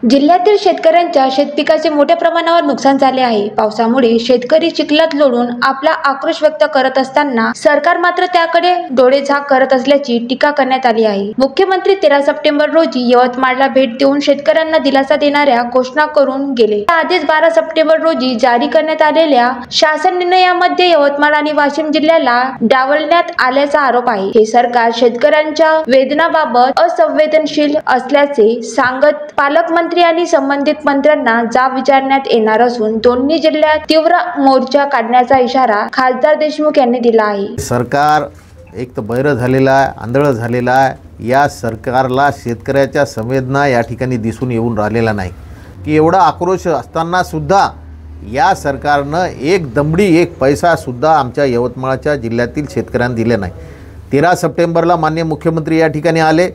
जिल्ह्यातील शेतकऱ्यांच्या शेतपिकाचे मोठ्या प्रमाणावर नुकसान झाले आहे। पावसामुळे शेतकरी चिखलात लोळून आपला आक्रोश व्यक्त करत असताना सरकार मात्र त्याकडे डोळेझाक करत असल्याची टीका करण्यात आली आहे। मुख्यमंत्री 13 सप्टेंबर रोजी यवतमाळला भेट देऊन शेतकऱ्यांना दिलासा देणाऱ्या घोषणा करून गेले। आधीच 12 सप्टेंबर रोजी जारी करण्यात आलेल्या शासन निर्णयामध्ये यवतमाळ आणि वाशिम जिल्ह्याला डावलण्यात आल्याचा आरोप आहे। हे सरकार शेतकऱ्यांच्या वेदनाबाबत असंवेदनशील असल्याचे सांगत पालकमंत्री आणि संबंधित मंत्र्यांना जाब विचारण्यात येणार असून दोन्ही जिल्ह्यात तीव्र मोर्चा काढण्याचा इशारा खासदार देशमुख यांनी दिला आहे। सरकार एक तर बैर झालेला आहे, आंधळ झालेला आहे। या सरकारला शेतकऱ्याच्या संवेदना या ठिकाणी दिसून येऊन राहिलेला नाही की एवढा आक्रोश असताना सुद्धा या सरकारनं एक दमडी एक पैसा सुद्धा आमच्या यवतमाळच्या जिल्ह्यातील शेतकऱ्यांना दिले नाही। 13 सप्टेंबरला माननीय मुख्यमंत्री या ठिकाणी आले।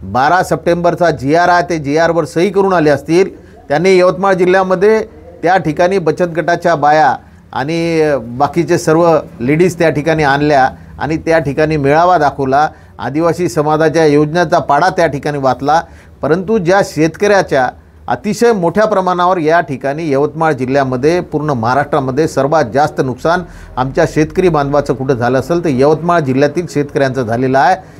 12 सप्टेंबरचा GR आहे, ते GRवर सही करून आले असतील। त्यांनी यवतमाळ जिल्ह्यामध्ये त्या ठिकाणी बचत गटाच्या बाया आणि बाकीचे सर्व लेडीज त्या ठिकाणी आणल्या आणि त्या ठिकाणी मेळावा दाखवला। आदिवासी समाजाच्या योजनेचा पाडा त्या ठिकाणी वाचला। परंतु ज्या शेतकऱ्याच्या अतिशय मोठ्या प्रमाणावर या ठिकाणी यवतमाळ जिल्ह्यामध्ये पूर्ण महाराष्ट्रामध्ये सर्वात जास्त नुकसान आमच्या शेतकरी बांधवाचं कुठं झालं असेल तर यवतमाळ जिल्ह्यातील शेतकऱ्यांचं झालेलं आहे।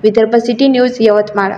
Vidarbha city news Yavatmal.